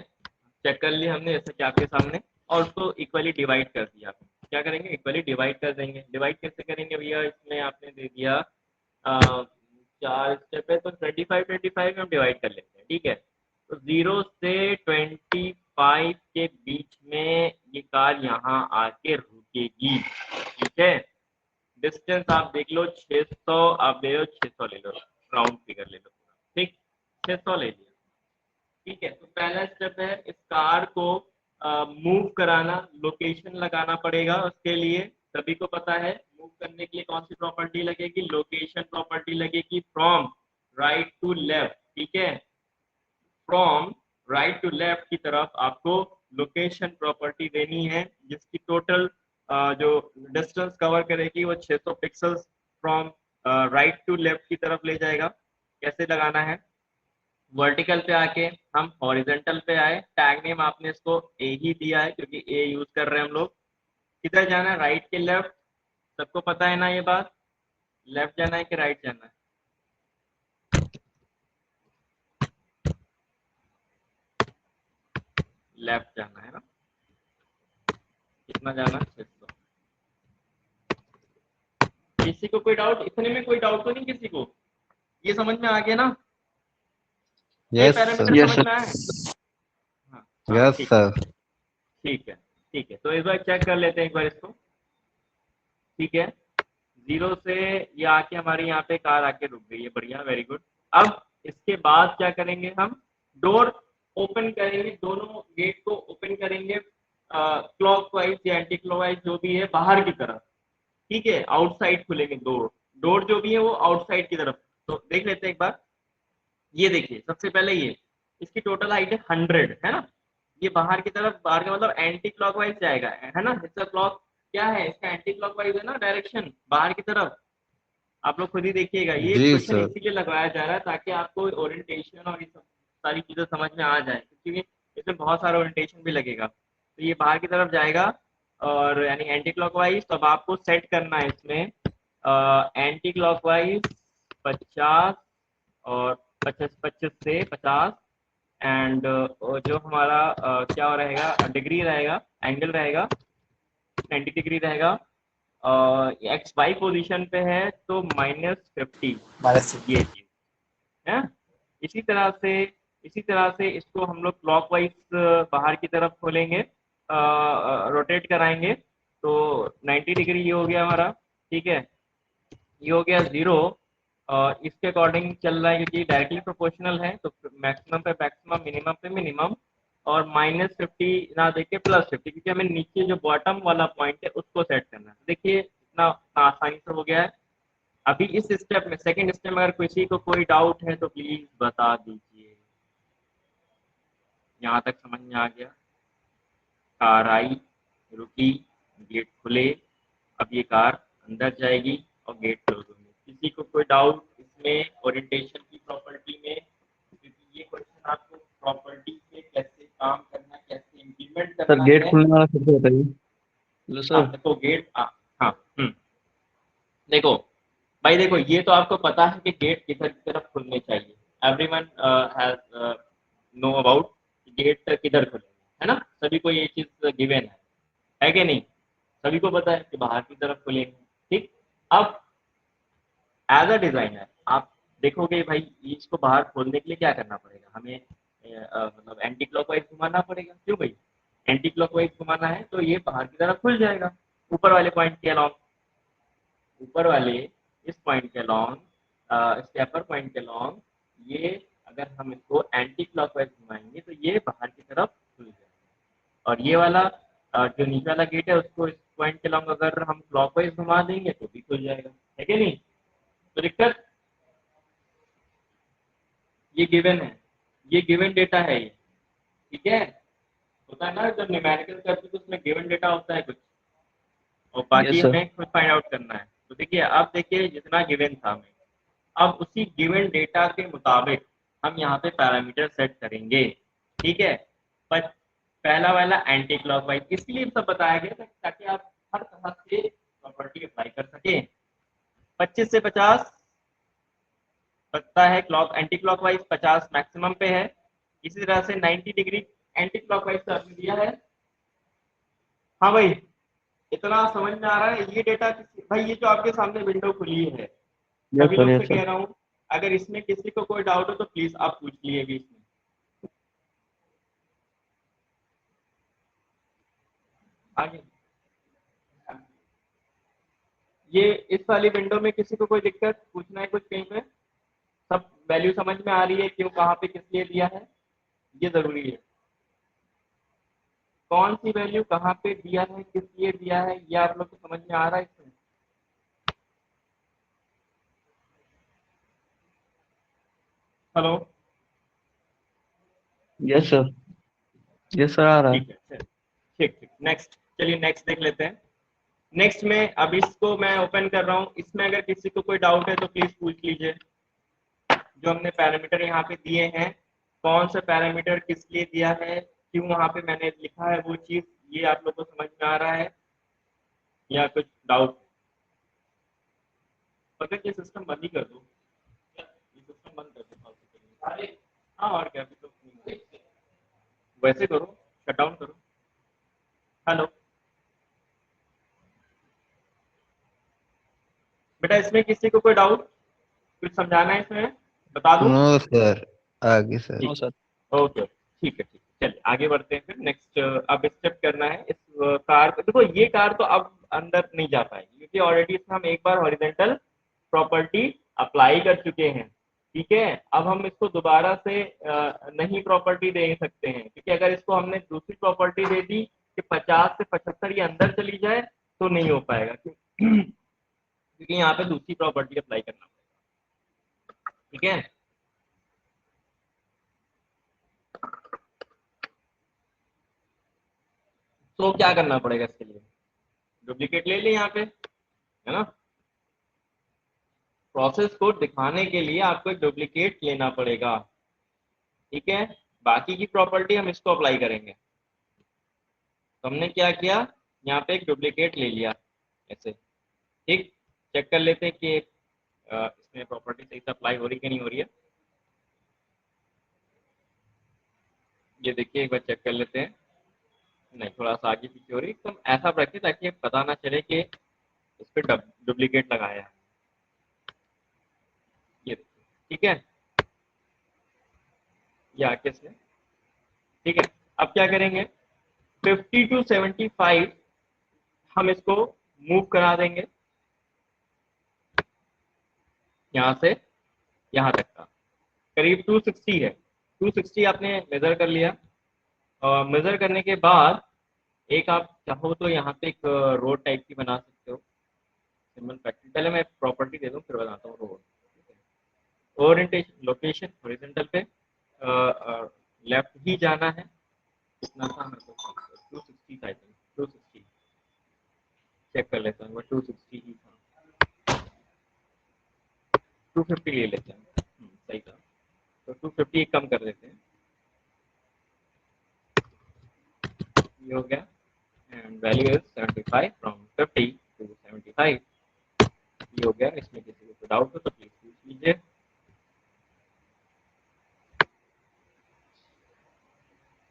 चेक कर लिया हमने जैसे कि आपके सामने, और उसको इक्वली डिवाइड कर दिया। क्या करेंगे? इक्वली डिवाइड कर देंगे। डिवाइड कैसे करेंगे भैया? इसमें आपने दे दिया 4 स्टेप है, तो 25 में हम डिवाइड कर लेते हैं, ठीक है। तो 0 से 25 के बीच में ये कार यहाँ आके रुकेगी, ठीक है। डिस्टेंस आप देख लो 600, आप ले लो 600, ले लो राउंड फिगर ले लो, ठीक, 600 ले लिया, ठीक है। तो पहला स्टेप है इस कार को मूव कराना, लोकेशन लगाना पड़ेगा उसके लिए। सभी को पता है मूव करने के लिए कौन सी प्रॉपर्टी लगेगी? लोकेशन प्रॉपर्टी लगेगी, फ्रॉम राइट टू लेफ्ट, ठीक है। फ्रॉम राइट टू लेफ्ट की तरफ आपको लोकेशन प्रॉपर्टी देनी है, जिसकी टोटल जो डिस्टेंस कवर करेगी वो 600 pixels from right to left की तरफ ले जाएगा। कैसे लगाना है? वर्टिकल पे आके हम हॉरिजेंटल पे आए, टैग नेम आपने इसको ए ही दिया है क्योंकि ए यूज कर रहे हैं हम लोग। किधर जाना है? राइट के लेफ्ट, सबको पता है ना ये बात? लेफ्ट जाना है कि राइट जाना है? लेफ्ट जाना है ना। कितना जाना है? 600। किसी को कोई डाउट? इतने में कोई डाउट तो नहीं किसी को? ये समझ में आ गया ना? ये यस पैरामीटर सर। समझ में आया? हाँ, यस ठीक सर। ठीक है, ठीक है। तो एक बार चेक कर लेते हैं एक बार इसको, ठीक है। 0 से ये आके हमारी यहाँ पे कार आके रुक गई है, बढ़िया, वेरी गुड। अब इसके बाद क्या करेंगे? हम डोर ओपन करेंगे, दोनों गेट को ओपन करेंगे क्लॉकवाइज या एंटी क्लॉकवाइज जो भी है, बाहर की तरफ, ठीक है। आउटसाइड खुलेंगे, डोर जो भी है वो आउटसाइड की तरफ। तो देख लेते हैं एक बार। ये देखिए सबसे पहले ये इसकी टोटल हाइट है 100 है ना। ये बाहर की तरफ, बाहर का मतलब एंटी क्लॉकवाइज जाएगा है ना। इसका क्लॉक क्या है, इसका एंटी क्लॉकवाइज है ना डायरेक्शन बाहर की तरफ। आप लोग खुद ही देखिएगा, ये जी क्वेश्चन सर। इसीलिए लगाया जा रहा है ताकि आपको ओरिएंटेशन और ये सब सारी चीजें समझ में आ जाए, क्योंकि इसमें बहुत सारा ओरिएंटेशन भी लगेगा। तो ये बाहर की तरफ जाएगा और यानी एंटी क्लॉकवाइज। तो अब आपको सेट करना है इसमें एंटी क्लॉकवाइज 50 और 25 से 50 एंड जो हमारा क्या रहेगा, डिग्री रहेगा, एंगल रहेगा 90 डिग्री रहेगा। एक्स वाई पोजीशन पे है तो -50 ये चीज है। इसी तरह से इसको हम लोग क्लॉकवाइज बाहर की तरफ खोलेंगे, रोटेट कराएंगे तो 90 डिग्री ये हो गया हमारा, ठीक है। ये हो गया 0। इसके अकॉर्डिंग चल रहा है क्योंकि डायरेक्टली प्रोपोर्शनल है, तो मैक्सिमम पे मैक्सिमम, मिनिमम पे मिनिमम, और -50 ना देके +50, क्योंकि हमें नीचे जो बॉटम वाला पॉइंट है उसको सेट करना है। देखिए इतना आसानी से हो गया है। अभी इस स्टेप में, सेकंड स्टेप में, अगर किसी को कोई डाउट है तो प्लीज बता दीजिए। यहाँ तक समझ में आ गया? कार आई, रुकी, गेट खुले, अब ये कार अंदर जाएगी और गेट क्लोज होंगे। किसी को कोई डाउट इसमें ओरिएंटेशन की प्रॉपर्टी में? क्योंकि ये क्वेश्चन आपको प्रॉपर्टी से कैसे काम करना, कैसे इम्प्लीमेंट सर करना गेट है। खुलने वाला फिर से बताइए। हेलो हाँ सर। देखो गेट, हाँ देखो भाई, देखो ये तो आपको पता है कि गेट किधर की तरफ खुलने चाहिए। Everyone has know about gate किधर खुलेंगे, है ना। सभी को ये चीज गिवन है कि नहीं? सभी को पता है कि बाहर की तरफ खुलेंगे, ठीक। अब एज अ डिजाइनर आप देखोगे भाई इसको बाहर खोलने के लिए क्या करना पड़ेगा हमें, मतलब एंटी क्लॉकवाइज घुमाना पड़ेगा। क्यों भाई? एंटी क्लॉकवाइज घुमाना है तो ये बाहर की तरफ खुल जाएगा, ऊपर वाले पॉइंट के अलाउंग, ऊपर वाले इस पॉइंट के अलाउंग, इसके अपर पॉइंट के अलाउंग। ये अगर हम इसको एंटी क्लॉकवाइज घुमाएंगे तो ये बाहर की तरफ खुल जाएगा। और ये वाला जो नीचे वाला गेट है उसको इस पॉइंट के अलाउंग अगर हम क्लॉकवाइज घुमा देंगे तो भी खुल जाएगा, है कि नहीं? तो दिक्कत ये गिवन है, ये गिवन डेटा है ये, ठीक है। होता है ना जब न्यूमेरिकल करते तो उसमें गिवन डेटा होता है कुछ, और बाकी यस सर। हमें खुद फाइंड आउट करना है। तो देखिए अब देखिए जितना गिवन था हमें, अब उसी गिवन डेटा के मुताबिक हम यहाँ पे पैरामीटर सेट करेंगे, ठीक है। पर पहला वाला एंटी क्लॉकवाइज इसलिए सब बताया गया था ताकि आप हर तरह से प्रॉपर्टी अप्लाई कर सके। 25 से 50 पता है, क्लॉक एंटी क्लॉकवाइज 50 मैक्सिमम पे है। इसी तरह से 90 डिग्री एंटी क्लॉकवाइज का आपने दिया है। हाँ भाई, इतना समझ में आ रहा है? ये डेटा भाई, ये जो आपके सामने विंडो खुली है, यस सभी सर। लोग यस से सर। कह रहा हूँ, अगर इसमें किसी को कोई डाउट हो तो प्लीज आप पूछ लिए भी इसमें। आगे ये इस वाली विंडो में किसी को कोई दिक्कत पूछना है कुछ कहीं पे? सब वैल्यू समझ में आ रही है, क्यों कहाँ पे किस लिए दिया है, ये जरूरी है। कौन सी वैल्यू कहाँ पे दिया है, किस लिए दिया है, ये आप लोग को समझ में आ रहा है इसमें? Hello, yes sir. Yes sir आ रहा है। ठीक है, ठीक ठीक। नेक्स्ट, चलिए नेक्स्ट देख लेते हैं। नेक्स्ट में अब इसको मैं ओपन कर रहा हूँ, इसमें अगर किसी को कोई डाउट है तो प्लीज पूछ लीजिए। जो हमने पैरामीटर यहाँ पे दिए हैं, कौन सा पैरामीटर किस लिए दिया है, क्यों वहाँ पे मैंने लिखा है वो चीज, ये आप लोग को समझ में आ रहा है या कुछ डाउट? पता ये सिस्टम बंद ही कर दो, ये सिस्टम बंद कर दो। अरे हाँ, और क्या, अभी तो वैसे करो, शट डाउन करो। हेलो बेटा, इसमें किसी को कोई डाउट, कुछ समझाना है इसमें, बता दूं? नो सर, आगे सर। No sir. ओके, ठीक है, ठीक है। चलिए आगे बढ़ते हैं फिर। नेक्स्ट अब स्टेप करना है इस कार को। देखो ये कार तो अब अंदर नहीं जा पाएगी क्योंकि ऑलरेडी इसमें हम एक बार हॉरिजॉन्टल प्रॉपर्टी अप्लाई कर चुके हैं, ठीक है। अब हम इसको दोबारा से नहीं प्रॉपर्टी दे सकते हैं, क्योंकि अगर इसको हमने दूसरी प्रॉपर्टी दे दी कि 50 से 75 ये अंदर चली जाए तो नहीं हो पाएगा, क्योंकि क्योंकि यहाँ पे दूसरी प्रॉपर्टी अप्लाई करना पड़ेगा। ठीक है, तो क्या करना पड़ेगा इसके लिए, डुप्लीकेट ले लें यहाँ पे, है ना। प्रोसेस को दिखाने के लिए आपको एक डुप्लीकेट लेना पड़ेगा। ठीक है, बाकी की प्रॉपर्टी हम इसको अप्लाई करेंगे। तो हमने क्या किया, यहाँ पे एक डुप्लीकेट ले लिया ऐसे। ठीक, चेक कर लेते हैं कि इसमें प्रॉपर्टी सही से अप्लाई हो रही कि नहीं हो रही है। ये देखिए, एक बार चेक कर लेते हैं। नहीं, थोड़ा सा आगे पीछे हो रही, एकदम ऐसा रखिए ताकि पता ना चले कि इस पर डुप्लीकेट लगाया है। ये देखिए, ठीक है, ये आके इसमें। ठीक है, अब क्या करेंगे, 50 to 75 हम इसको मूव करा देंगे यहाँ से यहाँ तक का, करीब 260 है। 260 आपने मेजर कर लिया, और मेजर करने के बाद एक आप चाहो तो यहाँ पे एक रोड टाइप की बना सकते हो, सिंबल फैक्ट्री। पहले मैं प्रॉपर्टी दे दूँ फिर बताता हूँ रोड। ओरिएंटेशन लोकेशन हॉरिजॉन्टल पे लेफ्ट ही जाना है। कितना था मेरे को, 260 था, 260 चेक कर लेता हूँ, 260 ही था, 250 ले लेते हैं। सही था, तो 250 कम कर देते हैं, ये हो गया। And value is 75 from 50 to 75, ये हो गया। इसमें किसी को डाउट हो तो प्लीज पूछ लीजिए।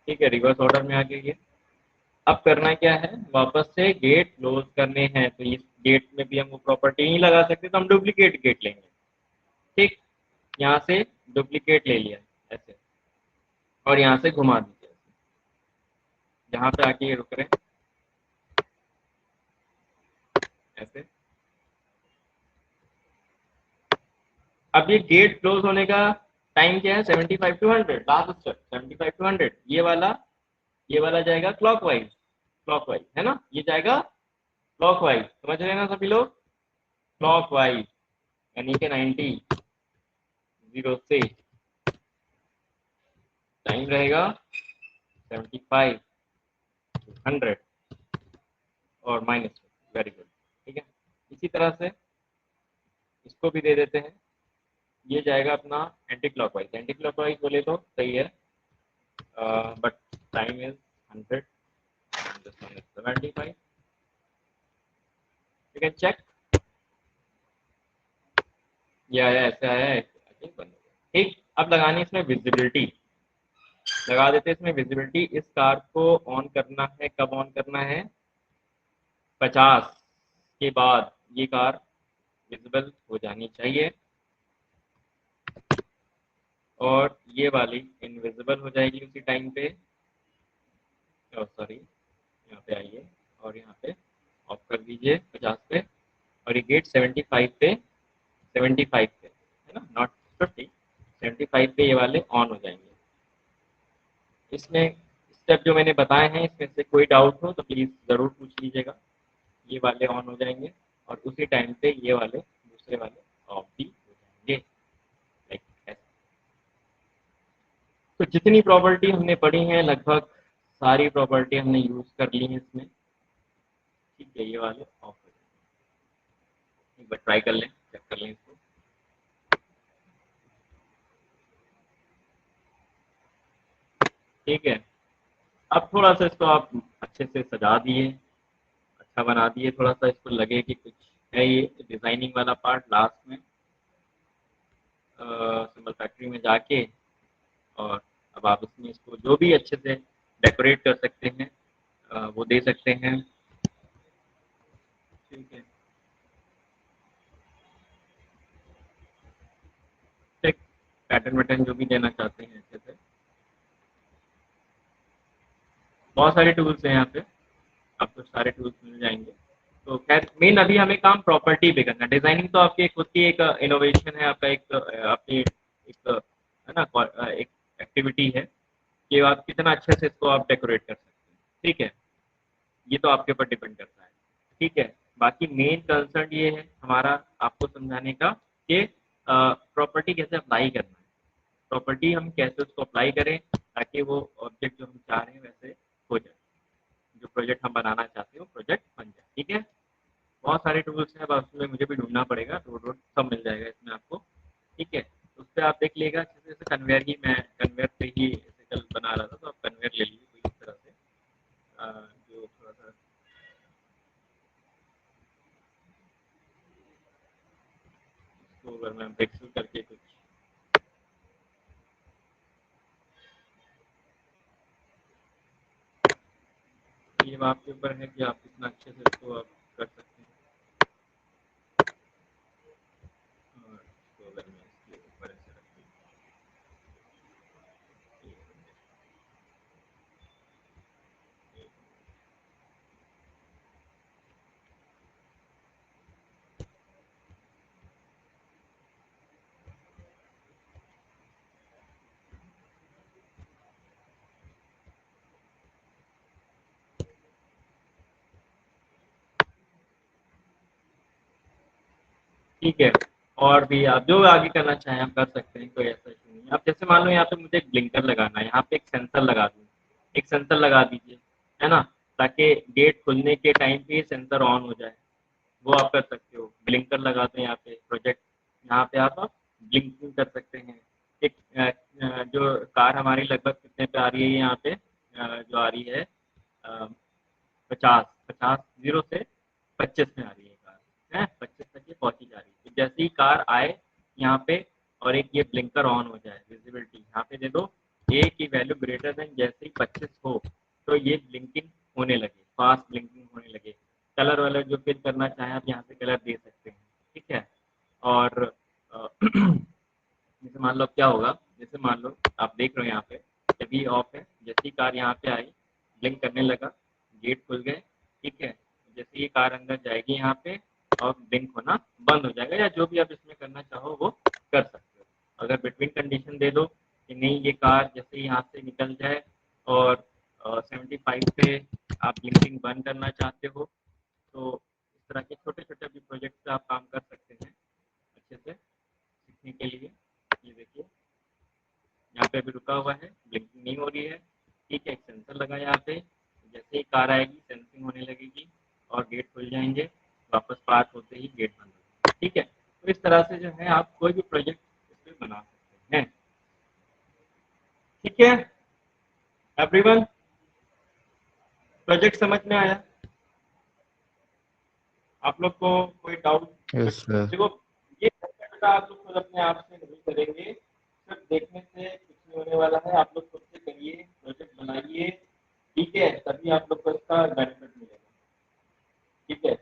ठीक है, रिवर्स ऑर्डर में आ गई है। अब करना क्या है, वापस से गेट क्लोज करने हैं, तो इस गेट में भी हम वो प्रॉपर्टी नहीं लगा सकते, तो हम डुप्लीकेट गेट लेंगे। ठीक, यहाँ से डुप्लीकेट ले लिया ऐसे, और यहाँ से घुमा दीजिए जहाँ पे आके ये रुक रहे हैं ऐसे। अब ये गेट क्लोज होने का टाइम क्या है, 75 to 100, लास्ट स्टेप 75 to 100। ये वाला जाएगा क्लॉकवाइज, क्लॉकवाइज है ना, ये जाएगा क्लॉकवाइज, समझ रहे हैं ना सभी लोग, क्लॉकवाइज, यानी कि 90 0 से टाइम रहेगा 75 to 100 और माइनस। वेरी गुड, ठीक है। इसी तरह से इसको भी दे देते हैं, ये जाएगा अपना एंटी क्लॉकवाइज। एंटी क्लॉकवाइज बोले तो सही है, but time is 100 75। You can check, ये आया, ऐसे आया है, बंद हो गया। ठीक, अब लगानी इसमें विजिबिलिटी, लगा देते हैं इसमें विजिबिलिटी। इस कार को ऑन करना है, कब ऑन करना है, 50 के बाद ये कार विजिबल हो जानी चाहिए, और ये वाली इनविजिबल हो जाएगी उसी टाइम पे। सॉरी, यहाँ पे आइए और यहाँ पे ऑफ कर दीजिए 50 पे, और ये गेट 75 पे, 75 पे है ना, नॉट 50, 75 पे ये वाले ऑन हो जाएंगे। इसमें स्टेप जो मैंने बताए हैं, इसमें से कोई डाउट हो तो प्लीज़ ज़रूर पूछ लीजिएगा। ये वाले ऑन हो जाएंगे और उसी टाइम पे ये वाले दूसरे वाले ऑफ भी हो जाएंगे, लाइक ऐसे। तो जितनी प्रॉपर्टी हमने पढ़ी है, लगभग सारी प्रॉपर्टी हमने यूज़ कर ली है इसमें। ठीक है, ये वाले ऑफ हो जाएंगे। एक बार ट्राई कर लें, चेक कर लें इसको। ठीक है, अब थोड़ा सा इसको आप अच्छे से सजा दिए, अच्छा बना दिए, थोड़ा सा इसको लगे कि कुछ है। ये डिजाइनिंग वाला पार्ट लास्ट में सिंबल फैक्ट्री में जाके, और अब आप इसमें इसको जो भी अच्छे से डेकोरेट कर सकते हैं वो दे सकते हैं। ठीक है, ठीक, पैटर्न वैटर्न जो भी देना चाहते हैं अच्छे से। बहुत सारे टूल्स हैं यहाँ पे, आपको सारे टूल्स मिल जाएंगे। तो खैर मेन अभी हमें काम प्रॉपर्टी पे करना है। डिजाइनिंग तो आपकी खुद की एक इनोवेशन है, आपका एक अपनी एक है ना, एक एक्टिविटी है कि आप कितना अच्छे से इसको आप डेकोरेट कर सकते हैं। ठीक है, ये तो आपके ऊपर डिपेंड करता है। ठीक है, बाकी मेन कंसर्न ये है हमारा आपको समझाने का कि प्रॉपर्टी कैसे अप्लाई करना है, प्रॉपर्टी हम कैसे उसको अप्लाई करें ताकि वो ऑब्जेक्ट जो हम चाह रहे हैं वैसे हो जाए, जो प्रोजेक्ट हम बनाना चाहते हैं वो प्रोजेक्ट बन जाए। ठीक है, बहुत सारे टूल्स हैं, बस उसमें मुझे भी ढूंढना पड़ेगा, रोड सब मिल जाएगा इसमें आपको। ठीक है, उस पर आप देख लीजिएगा, जैसे कन्वेयर ही मैं कन्वेयर पे ही ऐसे कल बना रहा था, तो आप कन्वेयर ले लीजिए कोई इस तरह से जो थोड़ा सा इसको अगर मैं पिक्सल करके कुछ ये आपके ऊपर है कि आप कितना अच्छे से इसको आप कर सकते हैं। और इसको अगर मैं इसके ऊपर ऐसे रख दूँ, ठीक है, और भी आप जो आगे करना चाहें आप कर सकते हैं, कोई ऐसा इशू नहीं है। आप जैसे मान लो यहाँ पे मुझे एक ब्लिंकर लगाना है, यहाँ पे एक सेंसर लगा दूँ, एक सेंसर लगा दीजिए, है ना, ताकि गेट खुलने के टाइम पे सेंसर ऑन हो जाए, वो आप कर सकते हो। ब्लिंकर लगा दो यहाँ पे, प्रोजेक्ट यहाँ पे आप ब्लिंकिंग कर सकते हैं। एक जो कार हमारी लगभग कितने पे आ रही है यहाँ पे, जो आ रही है 50 जीरो से 25 में आ रही है कार, है 25 तक ये पहुंची जा रही है। तो जैसे ही कार आए यहाँ पे और एक ये ब्लिंकर ऑन हो जाए, विजिबिलिटी यहाँ पे दे दो, ए की वैल्यू ग्रेटर देन जैसे ही 25 हो तो ये ब्लिंकिंग होने लगे, फास्ट ब्लिंकिंग होने लगे। कलर वालर जो फिल करना चाहें आप यहाँ से कलर दे सकते हैं। ठीक है, और जैसे मान लो क्या होगा, जैसे मान लो आप देख रहे हो यहाँ पे जब ये ऑफ है, जैसे ही कार यहाँ पे आई ब्लिंक करने लगा, गेट खुल गए। ठीक है, जैसे ये कार अंदर जाएगी यहाँ पे और ब्लिंक होना बंद हो जाएगा, या जो भी आप इसमें करना चाहो वो कर सकते हो। अगर बिटवीन कंडीशन दे दो कि नहीं ये कार जैसे यहाँ से निकल जाए और 75 पे आप ब्लिंकिंग बंद करना चाहते हो, तो इस तरह के छोटे छोटे भी प्रोजेक्ट पे आप काम कर सकते हैं अच्छे से सीखने के लिए। ये देखिए यहाँ पे अभी रुका हुआ है, ब्लिंकिंग नहीं हो रही है। ठीक है, एक सेंसर लगा यहाँ पे, जैसे ही कार आएगी सेंसिंग होने लगेगी और गेट खुल जाएंगे, वापस पार्क होते ही गेट बंद हो जाएगा। ठीक है, तो इस तरह से जो है आप कोई भी प्रोजेक्ट इस पर बना सकते हैं। ठीक है एवरीवन, प्रोजेक्ट समझ में आया? आप लोग को कोई डाउट? Yes sir. देखो ये आप लोग खुद अपने आप से नहीं करेंगे, सिर्फ देखने से कुछ नहीं होने वाला है। आप लोग खुद से करिए, प्रोजेक्ट बनाइए, ठीक है, तभी आप लोग को इसका बेनिफिट मिलेगा। ठीक है,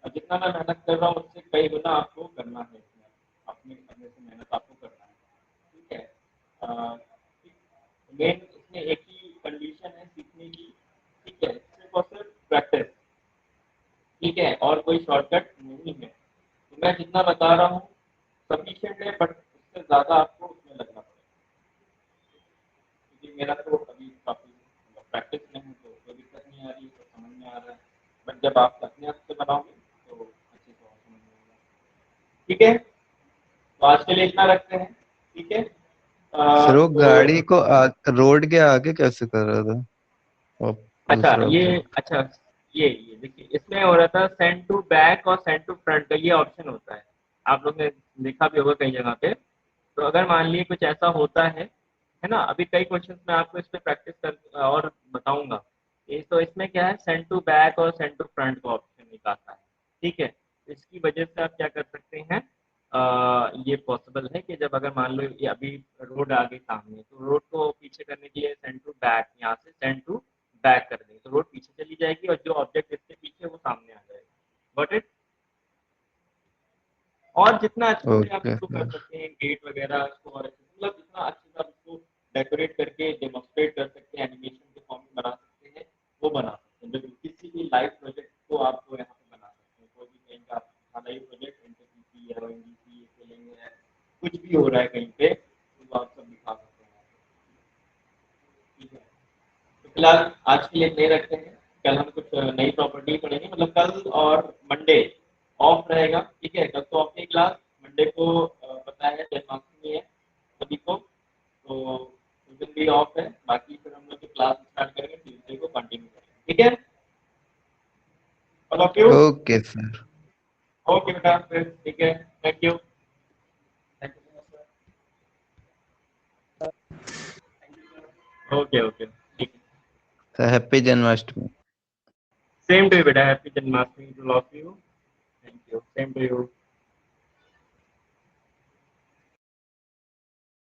और जितना मैं मेहनत कर रहा हूँ उससे कई गुना आपको करना है, इसमें अपने अपने से मेहनत आपको करना है। ठीक है, मेन इसमें एक ही कंडीशन है सीखने की। ठीक है, सिर्फ और सिर्फ प्रैक्टिस। ठीक है, और कोई शॉर्टकट नहीं है। तो मैं जितना बता रहा हूँ सफिशिएंट है, बट उससे ज़्यादा आपको उसमें लगना पड़ेगा, क्योंकि मेरा तो अभी काफ़ी प्रैक्टिस में है, तो कोई दिक्कत नहीं आ रही, तो समझ में आ रहा है। बट जब आप अपने हाथ से बनाओगे तो अच्छे से और समझ में आएगा। ठीक है, तो आज के लिए इतना रखते हैं। ठीक है, सर वो तो गाड़ी को रोड के आगे कैसे कर रहा था और अच्छा दूसरा ये ऑब्जेक्ट? अच्छा ये देखिए इसमें हो रहा था सेंड टू बैक और सेंड टू फ्रंट का ये ऑप्शन होता है, आप लोग ने देखा भी होगा कई जगह पे। तो अगर मान लीजिए कुछ ऐसा होता है ना, अभी कई क्वेश्चंस मैं आपको इस पे प्रैक्टिस कर और बताऊंगा। तो इसमें क्या है, सेंड टू बैक और सेंड टू फ्रंट का ऑप्शन निकालता है। ठीक है, इसकी वजह से आप क्या कर सकते हैं, ये पॉसिबल है कि जब अगर मान लो ये अभी रोड आ गई सामने, तो रोड को पीछे करने के लिए सेंड टू बैक, यहाँ से सेंड टू बैक कर देंगे तो रोड पीछे चली जाएगी और जो ऑब्जेक्ट इसके पीछे वो सामने आ जाएगा। Got it? और जितना अच्छे से आप ओके इसको कर सर। सकते हैं गेट वगैरह इसको, और मतलब जितना अच्छे से आप इसको डेकोरेट करके डेमोन्स्ट्रेट कर सकते हैं, एनिमेशन के फॉर्म में बना सकते हैं, वो बना सकते हैं। जो किसी भी लाइव प्रोजेक्ट को आप तो यहाँ पे बना सकते हैं, कोई भी कहीं का आप लाइव प्रोजेक्ट एनटीपीसी या एनडीसी सेलिंग है, कुछ भी हो रहा है कहीं पे, तो आप सब दिखा सकते हैं। ठीक है, तो फिलहाल आज के लिए इतने रखते हैं। कल हम कुछ नई प्रॉपर्टी पढ़ेंगे, मतलब कल और मंडे ऑफ रहेगा, ठीक है। कल तो ऑफ नहीं क्लास, मंडे को पता है जन्माष्टमी है सभी को, तो उस दिन भी ऑफ है। बाकी फिर हम लोग क्लास स्टार्ट करेंगे ट्यूसडे को, कंटिन्यू करेंगे, ठीक है। All of you okay sir. Okay बेटा, फिर ठीक है, थैंक यू। ओके ओके, ठीक है। Sir happy Janmashtami. Same to you बेटा, happy Janmashtami to all of you, thank you, same to you.